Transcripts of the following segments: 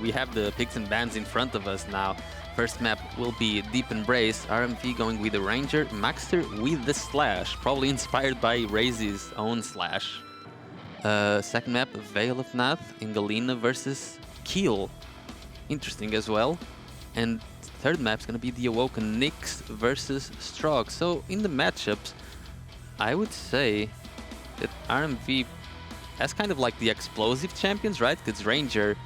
we have the picks and bans in front of us now. First map will be Deep Embrace, RMV going with the Ranger, maxter with the Slash, probably inspired by Raze's own Slash. Second map, Veil of Nath, Ingalina versus Keel. Interesting as well. And third map is going to be the Awoken Nyx versus Strog. So in the matchups, I would say that RMV has kind of like the explosive champions, right? Because Ranger,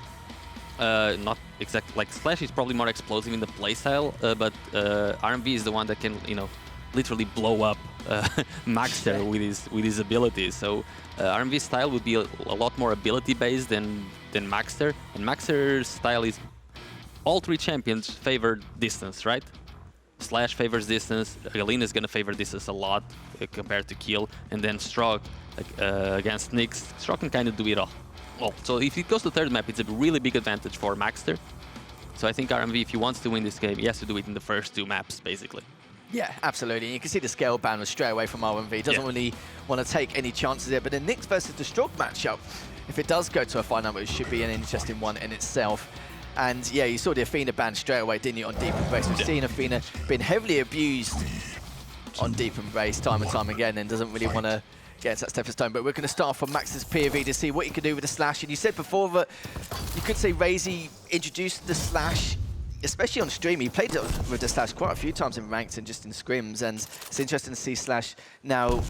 not exactly like Slash is probably more explosive in the playstyle, but RMV is the one that can, you know, literally blow up maxter with his abilities. So RMV's style would be a lot more ability based than maxter, and maxter's style is all three champions favor distance, right? Slash favors distance, Galina is gonna favor distance a lot compared to Keel, and then Strog against Nyx, Strog can kind of do it all. Well, so if it goes to third map, it's a really big advantage for maxter. So I think RMV, if he wants to win this game, he has to do it in the first two maps, basically. Yeah, absolutely. You can see the scale ban was straight away from RMV. Doesn't really want to take any chances there. But the Nyx versus the Strog matchup, if it does go to a final, it should be an interesting one in itself. And yeah, you saw the Athena ban straight away, didn't you, on Deep Embrace? We've seen Athena been heavily abused on Deep Embrace time and time again, and doesn't really want to get into that stepping stone. But we're going to start from Max's POV to see what he can do with the Slash. And you said before that you could say Raze introduced the Slash, especially on stream. He played with the Slash quite a few times in ranked and just in scrims, and it's interesting to see Slash now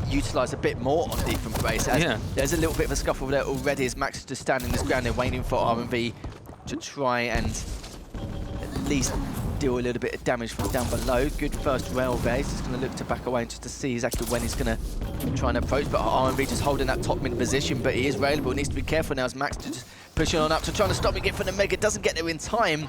utilise a bit more on Deep Embrace. There's a little bit of a scuffle there already as Max is just standing his ground and waiting for RMV to try and at least deal a little bit of damage from down below. Good first rail there. He's just going to look to back away just to see exactly when he's going to try and approach. But RMV just holding that top mid position, but he is railable. Needs to be careful now as Max just pushing on up to trying to stop and get from the Mega. Doesn't get there in time,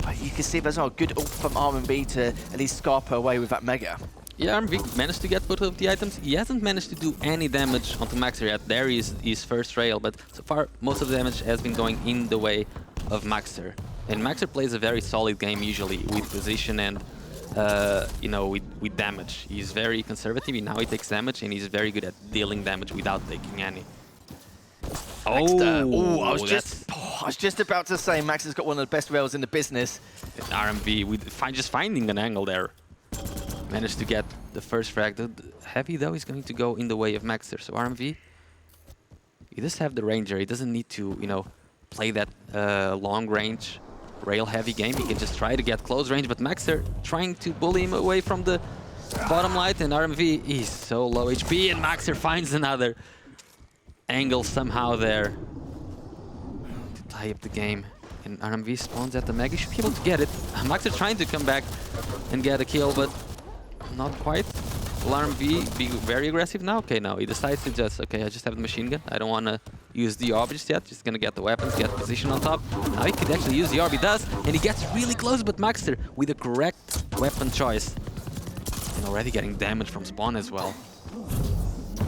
but you can see there's a good ult from RMV to at least scarp her away with that Mega. Yeah, RMV managed to get both of the items. He hasn't managed to do any damage onto maxter yet. There is his first rail, but so far most of the damage has been going in the way of maxter. And maxter plays a very solid game usually with position and you know, with damage. He's very conservative, and now he takes damage, and he's very good at dealing damage without taking any. I was just about to say Max has got one of the best rails in the business. RMV with just finding an angle there. Managed to get the first frag. The heavy though is going to go in the way of maxter. So RMV, he does have the Ranger. He doesn't need to, you know, play that long range rail heavy game. He can just try to get close range, but maxter trying to bully him away from the bottom light, and RMV is so low HP, and maxter finds another angle somehow there to tie up the game. And RMV spawns at the Mega. Should be able to get it. maxter trying to come back and get a kill, but not quite. Will RMV be very aggressive now? Okay, no, he decides to just, okay, I just have the machine gun. I don't want to use the orb just yet. Just gonna get the weapons, get position on top. Now he could actually use the orb, he does, and he gets really close, but maxter with the correct weapon choice. And already getting damage from spawn as well.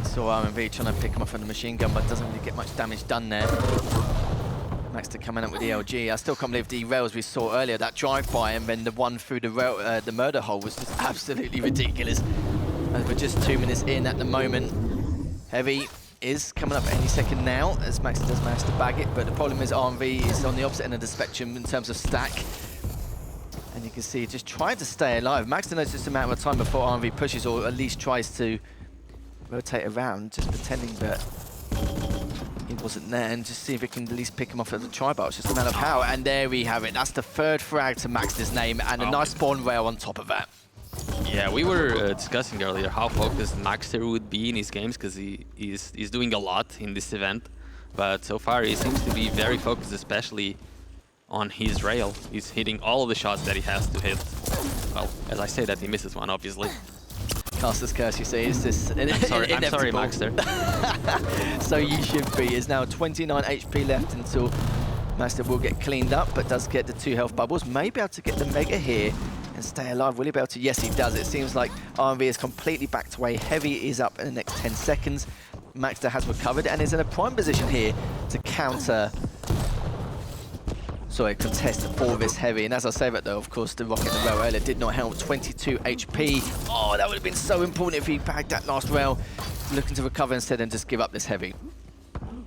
So RMV trying to pick him up from the machine gun, but doesn't really get much damage done there. Maxter coming up with the LG. I still can't believe the rails we saw earlier, that drive-by and then the one through the rail, the murder hole was just absolutely ridiculous. We're just 2 minutes in at the moment. Heavy is coming up any second now as Maxter does manage to bag it, but the problem is RMV is on the opposite end of the spectrum in terms of stack. And you can see just trying to stay alive. Maxter knows just a matter of time before RMV pushes, or at least tries to rotate around, just pretending that he wasn't there, and just see if we can at least pick him off at the tri-bar. It's just a matter of how, and there we have it. That's the third frag to Maxter's name, and a nice spawn rail on top of that. Yeah, we were discussing earlier how focused maxter would be in his games, because he's doing a lot in this event. But so far he seems to be very focused, especially on his rail. He's hitting all of the shots that he has to hit. Well, as I say that, he misses one, obviously. Caster's curse, you see, is this I'm sorry, maxter. So you should be. There's now 29 HP left until Maxter will get cleaned up, but does get the 2 health bubbles. May be able to get the Mega here and stay alive. Will he be able to? Yes, he does. It seems like RMV is completely backed away. Heavy is up in the next 10 seconds. Maxter has recovered and is in a prime position here to counter, contest for this Heavy. And as I say that though, of course, the rocket in the rail earlier did not help. 22 HP. Oh, that would have been so important if he bagged that last rail. Looking to recover instead and just give up this Heavy.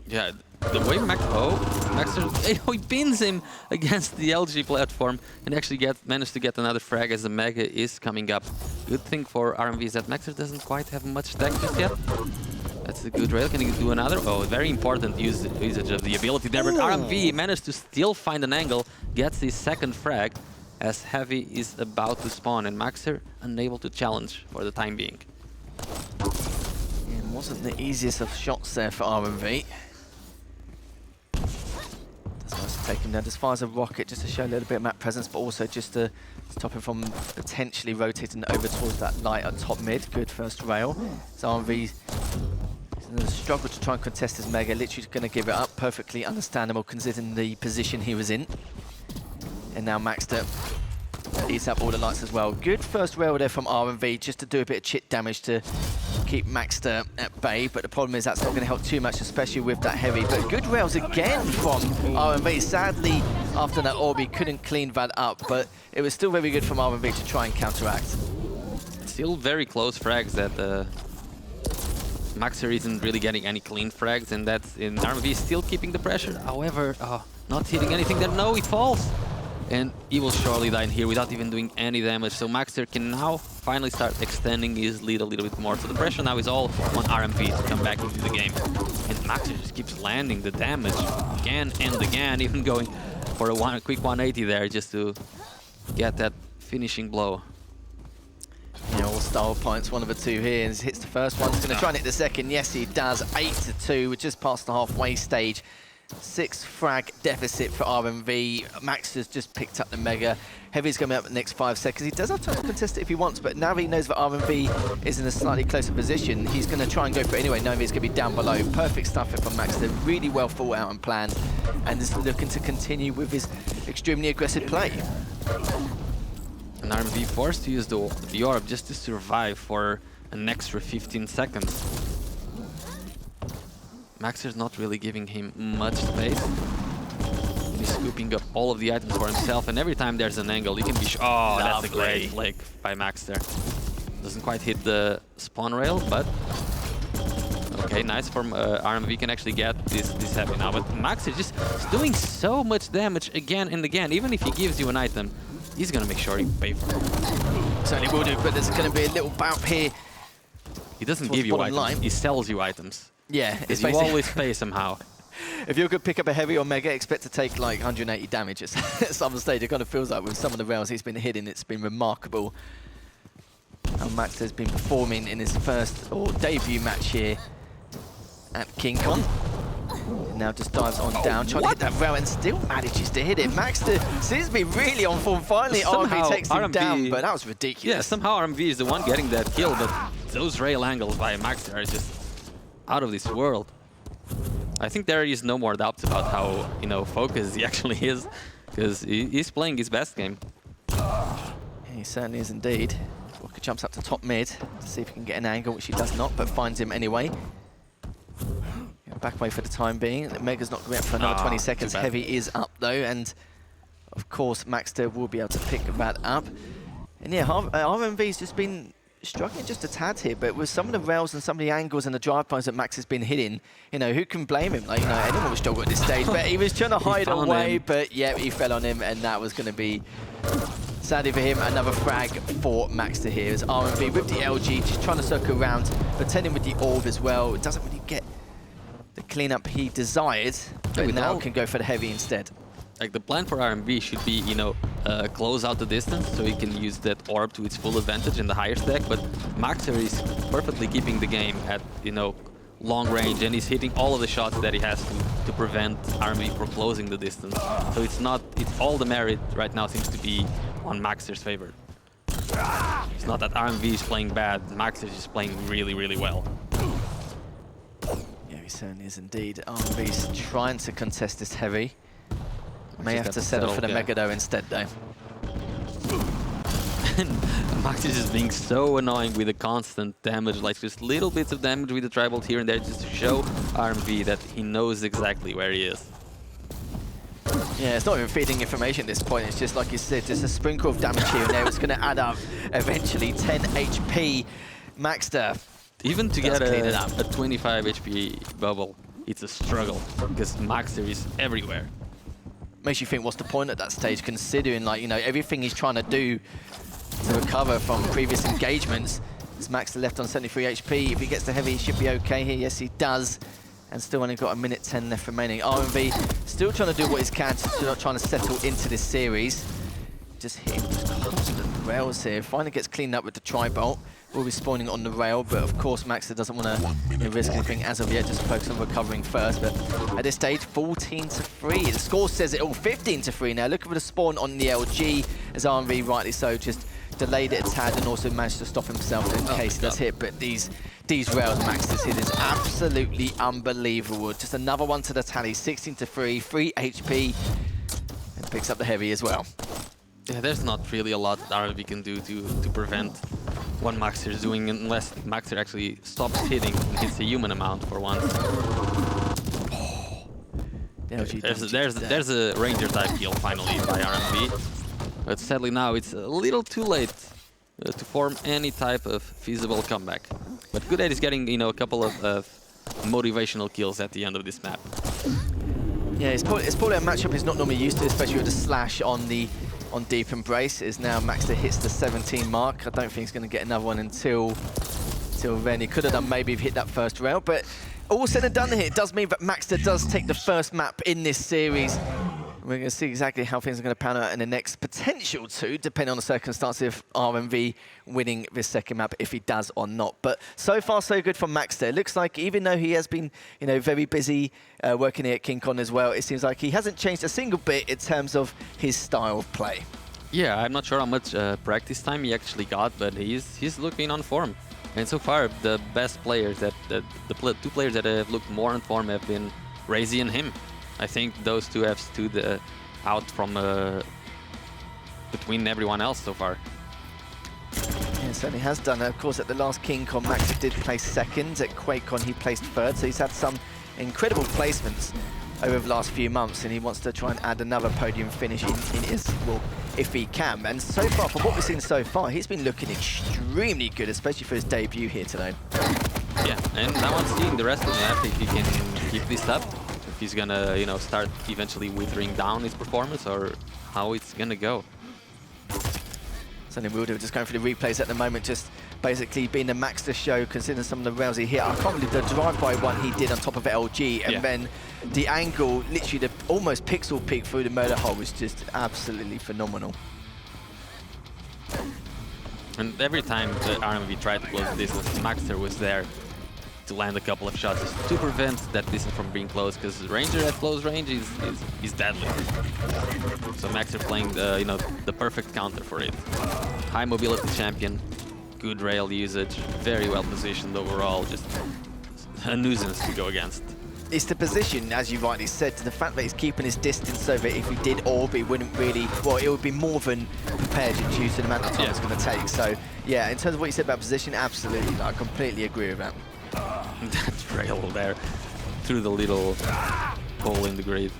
Yeah, the way maxter, he pins him against the LG platform and actually managed to get another frag as the Mega is coming up. Good thing for RMV is that maxter doesn't quite have much tech just yet. That's a good rail. Can he do another? Oh, very important usage of the ability there. But RMV managed to still find an angle, gets his second frag as Heavy is about to spawn, and maxter unable to challenge for the time being. It wasn't the easiest of shots there for RMV. Decides to take him down as far as a rocket just to show a little bit of map presence, but also just to stop him from potentially rotating over towards that light at top mid. Good first rail. So RMV struggle to try and contest his Mega, literally going to give it up. Perfectly understandable considering the position he was in. And now maxter eats up all the lights as well. Good first rail there from RMV just to do a bit of chip damage to keep maxter at bay, but the problem is that's not going to help too much, especially with that Heavy. But good rails again from RMV. Sadly, after that orb, he couldn't clean that up, but it was still very good from RMV to try and counteract. Still very close frags that maxter isn't really getting any clean frags, and that's in RMV still keeping the pressure. However, not hitting anything there. No, he falls. And he will surely die in here without even doing any damage. So maxter can now finally start extending his lead a little bit more. So the pressure now is all on RMV to come back into the game. And maxter just keeps landing the damage again and again, even going for a quick 180 there just to get that finishing blow. Yeah, all style points, one of the two here, and hits the first one. He's going to try and hit the second. Yes, he does. 8-2. We're just past the halfway stage. 6 frag deficit for RMV. Maxter's just picked up the Mega. Heavy's going to be up the next 5 seconds. He does have time to contest it if he wants, but now he knows that RMV is in a slightly closer position, he's going to try and go for it anyway, knowing he's going to be down below. Perfect stuff from maxter. Really well thought out and planned, and is looking to continue with his extremely aggressive play. And RMV forced to use the orb just to survive for an extra 15 seconds. Maxter's not really giving him much space. He's scooping up all of the items for himself, and every time there's an angle, he can be... Oh, that's a great flick by maxter. Doesn't quite hit the spawn rail, but... Okay, nice from RMV can actually get this Heavy now, but maxter just doing so much damage again and again. Even if he gives you an item, he's gonna make sure you pay for it. Certainly will do, but there's gonna be a little bout here. He doesn't give you items, he sells you items. Yeah, it's you always pay somehow. If you're going to pick up a Heavy or Mega, expect to take like 180 damage at some stage. It kind of feels like with some of the rails he's been hitting, it's been remarkable how maxter's been performing in his first or debut match here at KeenCon. Now just dives on down, trying to hit that rail and still manages to hit it. Maxter seems to be really on form. Finally, RMV takes him down, but that was ridiculous. Yeah, somehow RMV is the one getting that kill, but those rail angles by maxter are just out of this world. I think there is no more doubt about how, you know, focused he actually is, because he's playing his best game. Yeah, he certainly is indeed. Walker jumps up to top mid to see if he can get an angle, which he does not, but finds him anyway. Back away for the time being. Mega's not going to be up for another 20 seconds. Heavy is up though, and of course maxter will be able to pick that up. And yeah, RMV's just been struggling just a tad here, but with some of the rails and some of the angles and the drive-bys that Max has been hitting, you know, who can blame him? Like, you know, anyone would struggle at this stage, but he was trying to hide away, but yeah, he fell on him, and that was going to be, sadly for him, another frag for Maxter here. As RMV with the LG, just trying to circle around, pretending with the orb as well. It doesn't really get the cleanup he desired, but now can go for the Heavy instead. Like, the plan for RMV should be, you know, close out the distance so he can use that orb to its full advantage in the higher stack, but maxter is perfectly keeping the game at, you know, long range, and he's hitting all of the shots that he has to prevent RMV from closing the distance. So it's all the merit right now seems to be on maxter's favor. It's not that RMV is playing bad, maxter is just playing really, really well. Yeah, he certainly is indeed. RMV's trying to contest this Heavy. May have to settle for the Mega though instead though. Max is just being so annoying with the constant damage, like just little bits of damage with the tribal here and there, just to show RMV that he knows exactly where he is. Yeah, it's not even feeding information at this point, it's just like you said, just a sprinkle of damage here and there. It's going to add up eventually. 10 HP. Maxter. Even to get a 25 HP bubble, it's a struggle because maxter is everywhere. Makes you think, what's the point at that stage, considering, like, you know, everything he's trying to do to recover from previous engagements. Is maxter left on 73 HP. If he gets the heavy, he should be okay here. Yes, he does. And still only got a minute 10 left remaining. RMV still trying to do what he can, still trying to settle into this series. Just hitting constant rails here. Finally gets cleaned up with the tri-bolt. Will be spawning on the rail, but of course maxter doesn't want to risk anything as of yet, just focus on recovering first. But at this stage, 14-3. The score says it all, 15-3 now. Looking for the spawn on the LG, as RMV rightly so just delayed it a tad and also managed to stop himself in case he does hit. But these rails maxter's hit is absolutely unbelievable. Just another one to the tally, 16-3, 3 HP, and picks up the heavy as well. Yeah, there's not really a lot RMV can do to prevent what maxter is doing, unless maxter actually stops hitting and hits a human amount for once. There's a ranger type kill finally by RMV, but sadly now it's a little too late to form any type of feasible comeback. But good that he's getting, you know, a couple of motivational kills at the end of this map. Yeah, it's probably a matchup he's not normally used to, especially with the slash on Deep Embrace. Is now maxter hits the 17 mark. I don't think he's going to get another one until then. He could have done maybe if he hit that first rail, but all said and done here, it does mean that maxter does take the first map in this series. We're going to see exactly how things are going to pan out in the next potential two, depending on the circumstances of RMV winning this second map, if he does or not. But so far, so good from maxter. It looks like even though he has been, you know, very busy working here at KeenCon as well, it seems like he hasn't changed a single bit in terms of his style of play. Yeah, I'm not sure how much practice time he actually got, but he's looking on form. And so far, the best players, the two players that have looked more on form have been Razy and him. I think those two have stood out from between everyone else so far. Yeah, certainly has done. Of course, at the last KeenCon, maxter did place second. At QuakeCon, he placed third. So he's had some incredible placements over the last few months, and he wants to try and add another podium finish in his, well, if he can. And so far, from what we've seen so far, he's been looking extremely good, especially for his debut here today. Yeah, and now I'm seeing the rest of the map if he can keep this up. If he's gonna, you know, start eventually withering down his performance, or how it's gonna go. Certainly will do. Just going through the replays at the moment, just basically being the maxter show, considering some of the rails he hit. I can't believe the drive-by one he did on top of LG, and then the angle, literally the almost pixel peek through the murder hole was just absolutely phenomenal. And every time the RMV tried to close the distance, maxter was there to land a couple of shots just to prevent that distance from being close, because Ranger at close range is deadly. So maxter playing the, you know, the perfect counter for it. High mobility champion, good rail usage, very well positioned overall, just a nuisance to go against. It's the position, as you rightly said, to the fact that he's keeping his distance so that if he did orb, he wouldn't really, well, it would be more than prepared due to the amount of time it's going to take. So, yeah, in terms of what you said about position, absolutely, I completely agree with that. That rail there, through the little hole in the grid.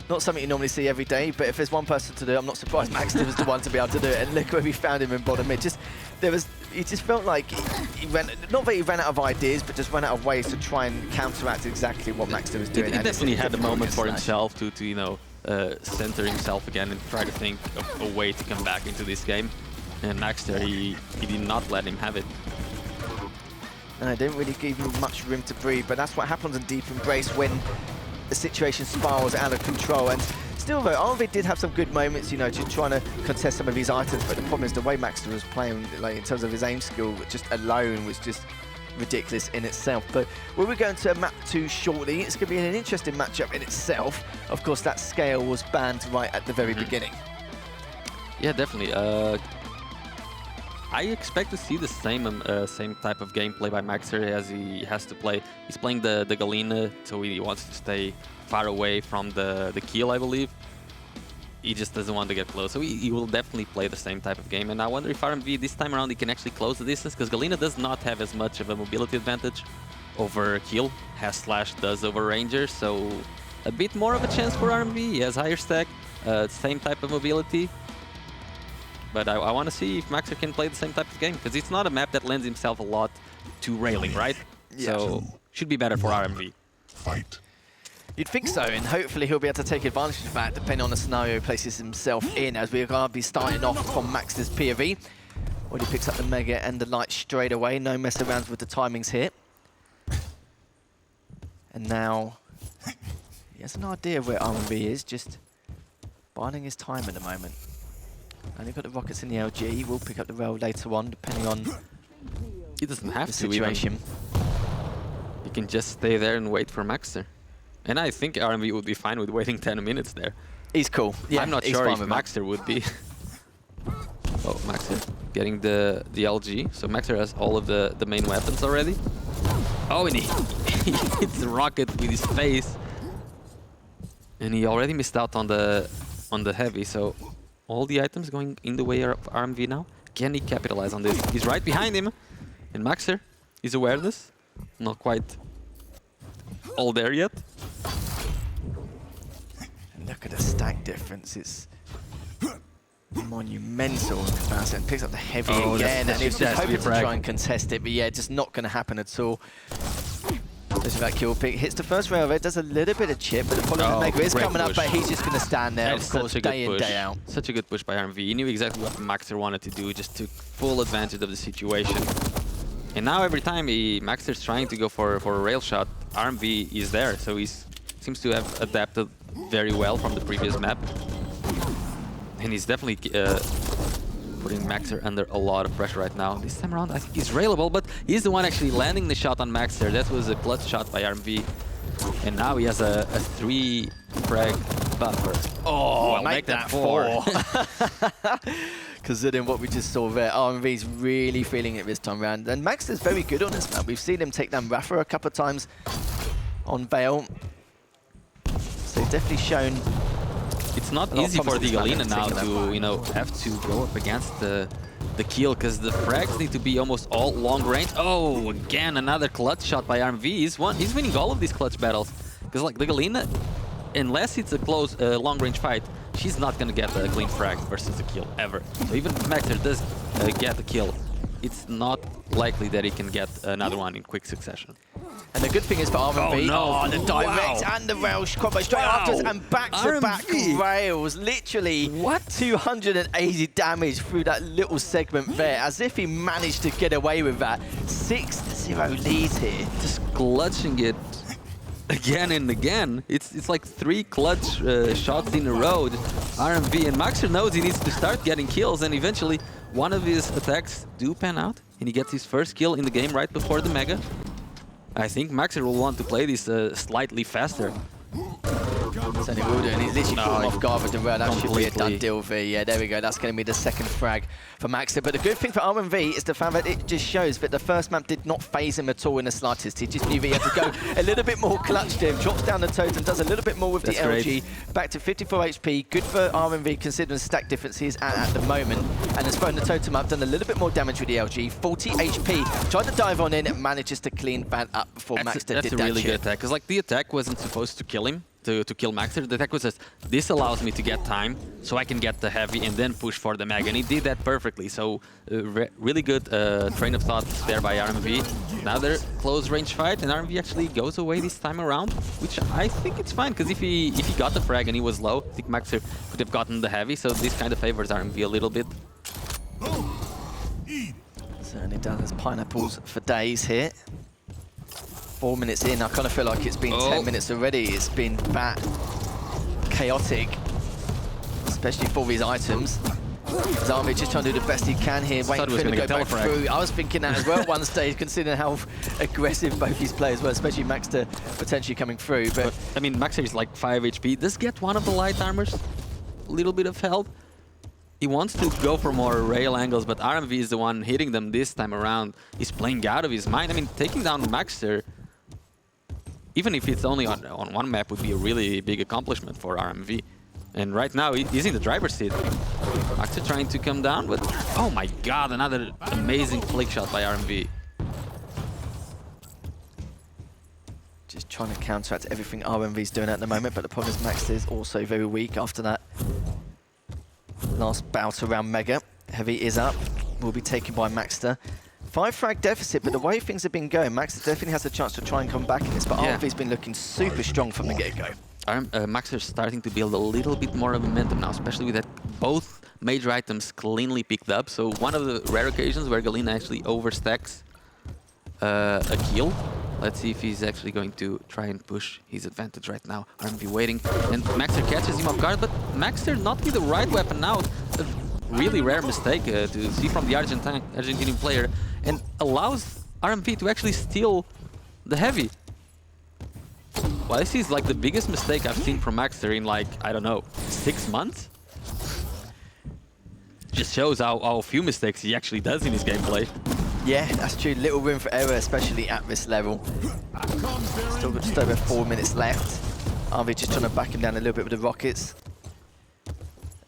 Not something you normally see every day, but if there's one person to do it, I'm not surprised maxter was the one to be able to do it. And look where we found him in bottom mid. He just felt like he ran, not that he ran out of ideas, but just ran out of ways to try and counteract exactly what maxter was doing. He definitely had a moment for himself to you know, center himself again and try to think of a way to come back into this game. And maxter, he did not let him have it. No, didn't really give him much room to breathe, but that's what happens in Deep Embrace when the situation spirals out of control. And still though, RMV did have some good moments, you know, just trying to contest some of these items, but the problem is the way maxter was playing, like in terms of his aim skill, just alone was just ridiculous in itself. But we'll be going to map 2 shortly. It's going to be an interesting matchup in itself. Of course, that scale was banned right at the very beginning. Yeah, definitely. I expect to see the same type of gameplay by maxter as he has to play. He's playing the Galena, so he wants to stay far away from the kill, I believe. He just doesn't want to get close, so he will definitely play the same type of game. And I wonder if RMV this time around he can actually close the distance, because Galena does not have as much of a mobility advantage over kill as Slash does over Ranger, so a bit more of a chance for RMV. He has higher stack, same type of mobility. But I want to see if maxter can play the same type of game, because it's not a map that lends himself a lot to railing, right? Yeah. So should be better for RMV. fight. You'd think so, and hopefully he'll be able to take advantage of that, depending on the scenario he places himself in, as we're going to be starting off from maxter's POV. Already picks up the Mega and the Light straight away, no mess around with the timings here. And now, he has an idea of where RMV is, just biding his time at the moment. Only got the rockets in the LG, he will pick up the rail later on, depending on He doesn't have the to situation. He can just stay there and wait for maxter. And I think RMV would be fine with waiting 10 minutes there. He's cool. Yeah, I'm not sure if maxter would be. Oh, maxter getting the LG. So maxter has all of the main weapons already. Oh, and he hits the rocket with his face. And he already missed out on the heavy. So all the items going in the way of RMV now. Can he capitalize on this? He's right behind him. And maxter, his awareness, not quite all there yet. And look at the stack difference, it's monumental in comparison. Picks up the heavy again, and he was just hoping to try and contest it, but yeah, just not going to happen at all. There's that kill pick, hits the first rail of it, does a little bit of chip, but the following Mega is coming up, but he's just going to stand there, of course, day in, day out. Such a good push by RMV. He knew exactly what maxter wanted to do, just took full advantage of the situation. And now every time maxter's trying to go for a rail shot, RMV is there, so he seems to have adapted very well from the previous map. And he's definitely putting maxter under a lot of pressure right now. This time around, I think he's railable, but he's the one actually landing the shot on maxter. That was a clutch shot by RMV. And now he has a 3 frag buffer. Oh, well, make that 4. Considering what we just saw there, RMV's really feeling it this time around. And maxter's very good on this map. We've seen him take down Rafa a couple of times on Veil. So he's definitely shown. It's not easy for the Galena now to, have to go up against the kill, because the frags need to be almost all long range. Oh, again, another clutch shot by RMV. He's winning all of these clutch battles. Because like the Galena, unless it's a close long range fight, she's not gonna get a clean frag versus a kill ever. So even if maxter does get a kill, it's not likely that he can get another one in quick succession. And the good thing is for RMV, the direct and the rail combo straight after us, and back-to-back rails. Literally 280 damage through that little segment there, as if he managed to get away with that. 6-0 lead here. Just clutching it again and again. It's like 3 clutch shots in a row. RMV and maxter knows he needs to start getting kills, and eventually one of his attacks do pan out, and he gets his first kill in the game right before the Mega. I think maxter will want to play this slightly faster. So he will do, and he's literally caught him off guard with the rail. That should be a done deal there. Yeah, there we go. That's going to be the second frag for maxter. But the good thing for RMV is the fact that it just shows that the first map did not phase him at all in the slightest. He just knew he had to go a little bit more clutch to him, drops down the totem, does a little bit more with the LG. Back to 54 HP. Good for RMV considering the stack difference he's at the moment. And has thrown the totem up, done a little bit more damage with the LG. 40 HP. Tried to dive on in, and manages to clean that up before maxter did that. That's a really good attack, because like the attack wasn't supposed to kill him. To kill maxter, the attack was just, this allows me to get time so I can get the heavy and then push for the Mega, and he did that perfectly. So really good train of thought there by RMV. Another close range fight, and RMV actually goes away this time around, which I think it's fine, because if he got the frag and he was low, I think maxter could have gotten the heavy, so this kind of favors RMV a little bit. Certainly does. There's pineapples for days here. 4 minutes in, I kind of feel like it's been 10 minutes already. It's been that chaotic, especially for these items. Zarmi just trying to do the best he can here, waiting for him to go back through. I was thinking that as well at one stage, considering how aggressive both these players were, especially maxter potentially coming through. But I mean, maxter is like 5 HP. Does get one of the light armors, a little bit of health. He wants to go for more rail angles, but RMV is the one hitting them this time around. He's playing out of his mind. I mean, taking down maxter, even if it's only on one map, would be a really big accomplishment for RMV. And right now, he's in the driver's seat. maxter trying to come down, but oh my god, another amazing flick shot by RMV. Just trying to counteract everything RMV's doing at the moment, but the problem is maxter is also very weak after that last bout around Mega. Heavy is up, will be taken by maxter. 5 frag deficit, but the way things have been going, Max definitely has a chance to try and come back in this, but RMV's been looking super strong from the get-go. Maxter's starting to build a little bit more of momentum now, especially with that both major items cleanly picked up. So one of the rare occasions where Galina actually overstacks a kill. Let's see if he's actually going to try and push his advantage right now. RMV waiting, and Maxter catches him off guard, but Maxter not with the right weapon now. A really rare mistake to see from the Argentinian player, and allows RMV to actually steal the heavy. Well, this is like the biggest mistake I've seen from Maxter in like, I don't know, 6 months? Just shows how few mistakes he actually does in his gameplay. Yeah, that's true. Little room for error, especially at this level. Still got just over 4 minutes left. RMV just trying to back him down a little bit with the rockets.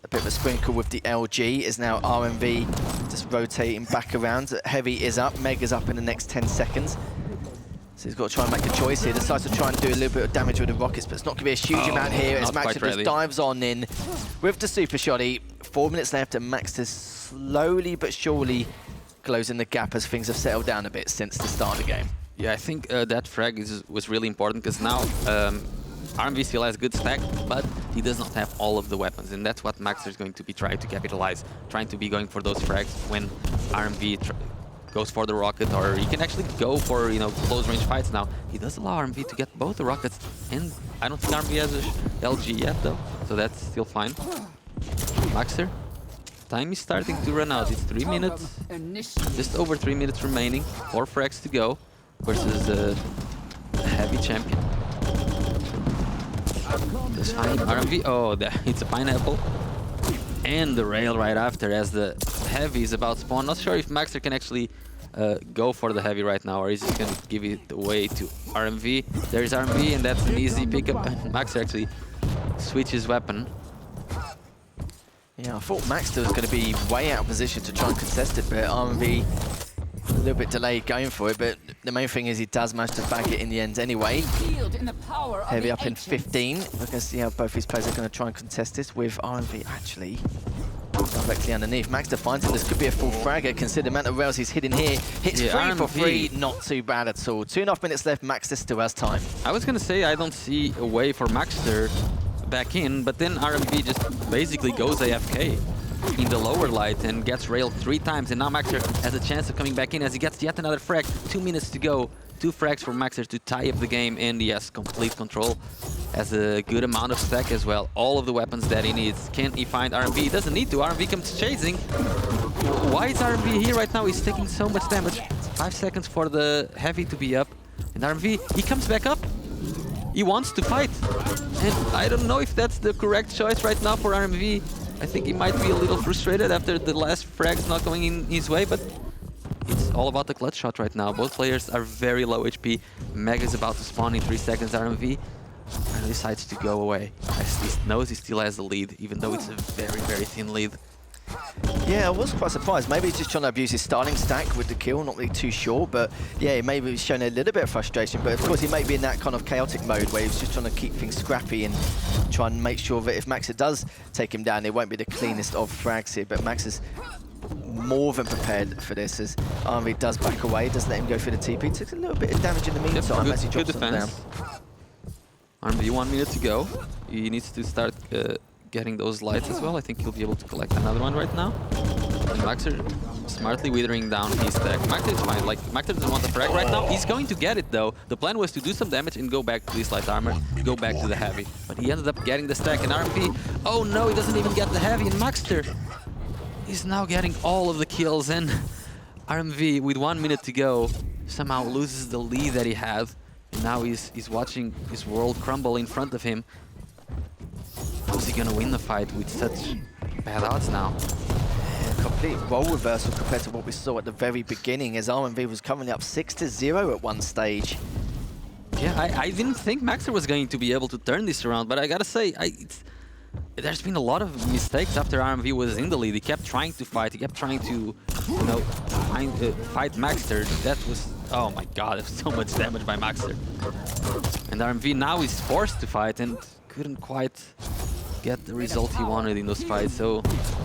A bit of a sprinkle with the LG is now RMV just rotating back around. Heavy is up, Mega's up in the next 10 seconds. So he's got to try and make a choice here. Decides to try and do a little bit of damage with the rockets, but it's not going to be a huge amount here as Maxter just dives on in with the super shotty. 4 minutes left, and Maxter slowly but surely closing the gap as things have settled down a bit since the start of the game. Yeah, I think that frag was really important because now RMV still has good stack, but he does not have all of the weapons, and that's what Maxter is going to be trying to capitalize, trying to be going for those frags when RMV goes for the rocket, or he can actually go for, you know, close range fights now. He does allow RMV to get both the rockets, and I don't think RMV has a LG yet though, so that's still fine. Maxter, time is starting to run out. It's 3 minutes, just over 3 minutes remaining, 4 frags to go versus a heavy champion. That's fine. RMV, oh, it's a pineapple. And the rail right after as the heavy is about to spawn. Not sure if Maxter can actually go for the heavy right now, or is he going to give it away to RMV. There's RMV, and that's an easy pickup. Maxter actually switches weapon. Yeah, I thought Maxter was going to be way out of position to try and contest it, but RMV a little bit delayed going for it, but the main thing is he does manage to bag it in the end anyway. Heavy up in 15. We're going to see how both these players are going to try and contest this with RMV actually directly underneath. Maxter finds it. This could be a full fragger. Consider the amount of rails he's hitting here. Hits 3 for 3. Not too bad at all. 2.5 minutes left. Maxter still has time. I was going to say I don't see a way for Maxter back in, but then RMV just basically goes AFK in the lower light and gets railed 3 times, and now Maxter has a chance of coming back in as he gets yet another frag. 2 minutes to go. 2 frags for Maxter to tie up the game, and yes, complete control. Has a good amount of stack as well. All of the weapons that he needs. Can he find RMV? He doesn't need to. RMV comes chasing. Why is RMV here right now? He's taking so much damage. 5 seconds for the heavy to be up. And RMV, he comes back up. He wants to fight. And I don't know if that's the correct choice right now for RMV. I think he might be a little frustrated after the last frags not going in his way, but it's all about the clutch shot right now. Both players are very low HP. Mega's about to spawn in 3 seconds. RMV decides to go away. He knows he still has the lead, even though it's a very, very thin lead. Yeah, I was quite surprised. Maybe he's just trying to abuse his starting stack with the kill, not really too sure, but yeah, maybe he's showing a little bit of frustration, but of course he may be in that kind of chaotic mode where he's just trying to keep things scrappy and try and make sure that if Maxter does take him down, it won't be the cleanest of frags here, but Max is more than prepared for this as RMV does back away, doesn't let him go through the TP, takes a little bit of damage in the meantime as he drops them down. RMV 1 minute to go. He needs to start getting those lights as well. I think he'll be able to collect another one right now. And Maxter smartly withering down his stack. Maxter is fine. Like, Maxter doesn't want the frag right now. He's going to get it though. The plan was to do some damage and go back to this light armor, go back to the heavy. But he ended up getting the stack, and RMV, oh no, he doesn't even get the heavy, and Maxter is now getting all of the kills, and RMV with 1 minute to go somehow loses the lead that he had. And now he's watching his world crumble in front of him. How's he gonna win the fight with such bad odds now? Yeah, complete role reversal compared to what we saw at the very beginning, as RMV was currently up 6-0 at one stage. Yeah, I didn't think Maxter was going to be able to turn this around, but I gotta say, there's been a lot of mistakes after RMV was in the lead. He kept trying to fight, he kept trying to, you know, fight Maxter. That was, oh my god, there's so much damage by Maxter. And RMV now is forced to fight and couldn't quite get the result he wanted in those fights. So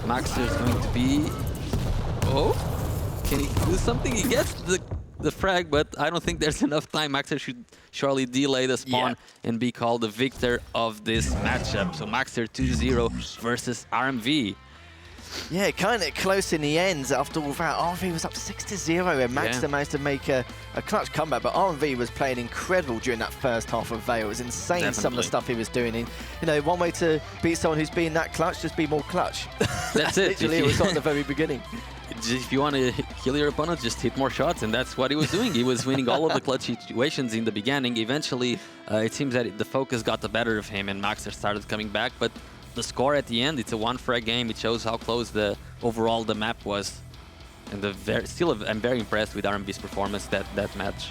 Maxter is going to be, oh, Can he do something? He gets the frag, but I don't think there's enough time. maxter should surely delay the spawn and be called the victor of this matchup. So maxter 2-0 versus RMV. Yeah, kind of close in the end. After all that, RMV was up 6-0 and maxter managed to make a clutch comeback, but RMV was playing incredible during that first half of Veil. It was insane some of the stuff he was doing. And, you know, one way to beat someone who's being that clutch, just be more clutch. That's it. Literally, it was at the very beginning. If you want to kill your opponent, just hit more shots, and that's what he was doing. He was winning all of the clutch situations in the beginning. Eventually, it seems that the focus got the better of him, and maxter started coming back, but the score at the end, it's a one-frag game. It shows how close the map was. And I'm very impressed with RMV's performance that match.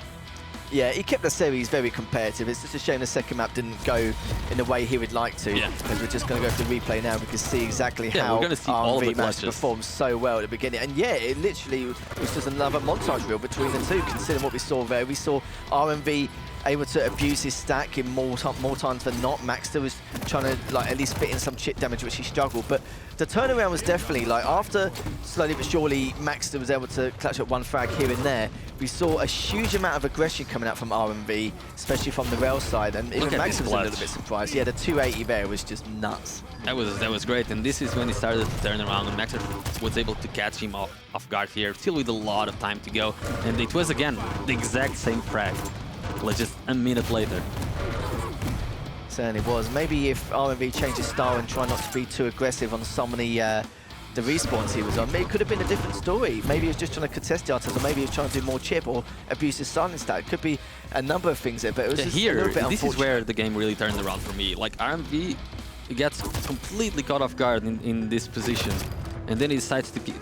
Yeah, he kept the series very competitive. It's just a shame the second map didn't go in the way he would like to. Because we're just going to go to the replay now. We can see exactly how RMV managed to perform so well at the beginning. And yeah, it literally was just another montage reel between the two, considering what we saw there. We saw RMV able to abuse his stack in more times than not. maxter was trying to at least fit in some chip damage, which he struggled. But the turnaround was definitely after slowly but surely maxter was able to clutch up one frag here and there. We saw a huge amount of aggression coming out from RMV, especially from the rail side, and even maxter was a little bit surprised. Yeah, the 280 there was just nuts. That was great, and this is when he started to turn around, and maxter was able to catch him off guard here, still with a lot of time to go. And it was again the exact same frag, just a minute later. Certainly was. Maybe if RMV changed his style and try not to be too aggressive on some of the respawns he was on, maybe it could have been a different story. Maybe he was just trying to contest the artist, or maybe he was trying to do more chip or abuse his silence stat. It could be a number of things there, but it was just a little bit unfortunate. This is where the game really turned around for me. RMV gets completely caught off guard in this position, and then he decides to keep,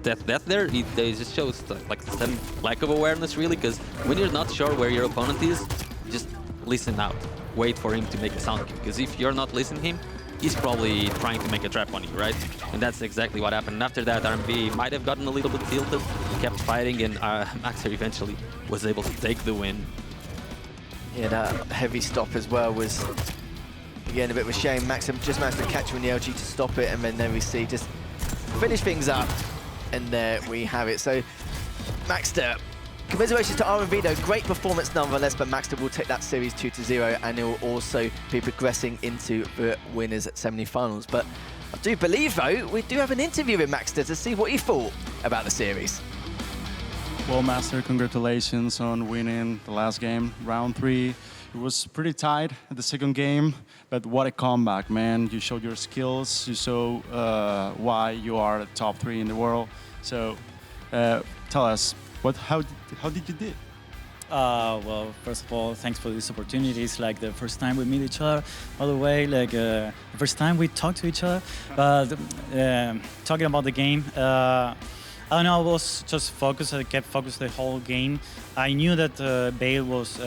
that there, it just shows some lack of awareness, really, because when you're not sure where your opponent is, just listen out. Wait for him to make a sound cue, because if you're not listening to him, he's probably trying to make a trap on you, right? And that's exactly what happened. And after that, RMV might have gotten a little bit tilted, kept fighting, and maxter eventually was able to take the win. Yeah, that heavy stop as well was, again, a bit of a shame. maxter just managed to catch him in the LG to stop it, and then we see just finish things up. And there we have it. So, maxter, commiserations to RMV though. Great performance nonetheless, but maxter will take that series 2-0, and he will also be progressing into the winners semi-finals. But I do believe, though, we do have an interview with maxter to see what he thought about the series. Well, maxter, congratulations on winning the last game, round 3. It was pretty tight at the second game, but what a comeback, man. You showed your skills, you showed why you are the top 3 in the world. So tell us, how did you do? Well, first of all, thanks for this opportunity. It's like the first time we meet each other all the way, the first time we talk to each other. But talking about the game, I don't know, I was just focused, I kept focused the whole game. I knew that Veil was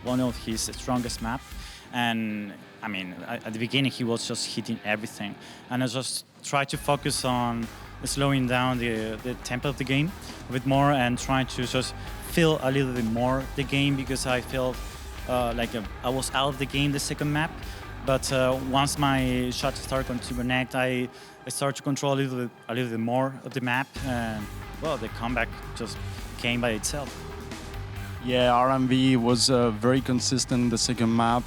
one of his strongest map, and I mean, at the beginning he was just hitting everything, and I just tried to focus on slowing down the tempo of the game a bit more and trying to just feel a little bit more the game, because I felt I was out of the game the second map, but once my shots started to connect, I started to control a little bit more of the map, and well, the comeback just came by itself. Yeah, RMV was very consistent in the second map.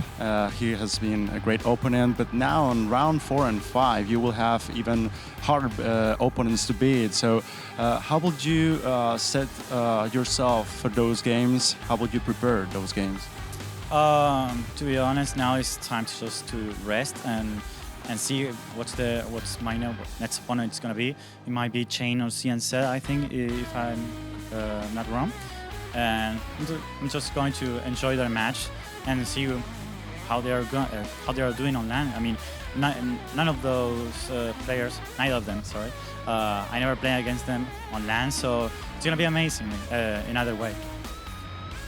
He has been a great opponent, but now on round 4 and 5, you will have even harder opponents to beat. So how would you set yourself for those games? How would you prepare those games? To be honest, now it's time to just to rest and see what's my next opponent is gonna be. It might be Chain or CNZ, I think, if I'm not wrong. And I'm just going to enjoy their match and see how they are doing on LAN. I mean, none of those players, neither of them, sorry. I never play against them on LAN, so it's gonna be amazing in either way.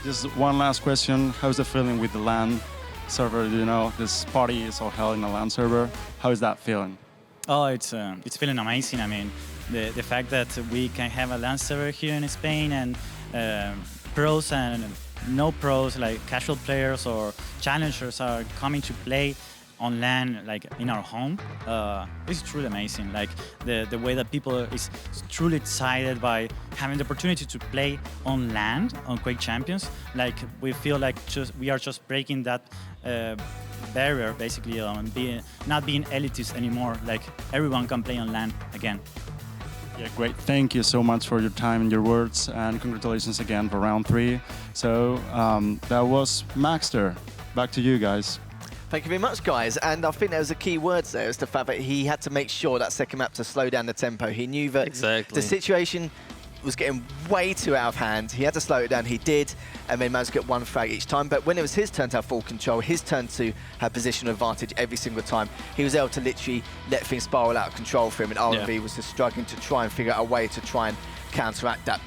Just one last question: how's the feeling with the LAN server? You know, this party is all held in a LAN server. How is that feeling? Oh, it's feeling amazing. I mean, the fact that we can have a LAN server here in Spain, and pros and no pros, like casual players or challengers, are coming to play on LAN, like in our home, is truly amazing. Like the way that people is truly excited by having the opportunity to play on LAN, on Quake Champions. Like we feel like we are just breaking that barrier, basically, not being elitist anymore. Like everyone can play on LAN again. Yeah, great. Thank you so much for your time and your words, and congratulations again for round 3. So that was Maxter. Back to you guys. Thank you very much, guys. And I think there was a key word there, is the fact that he had to make sure that second map to slow down the tempo. He knew that the situation was getting way too out of hand. He had to slow it down. He did, and then managed to get one frag each time. But when it was his turn to have full control, his turn to have positional advantage every single time, he was able to literally let things spiral out of control for him. And RMV was just struggling to try and figure out a way to try and counteract that.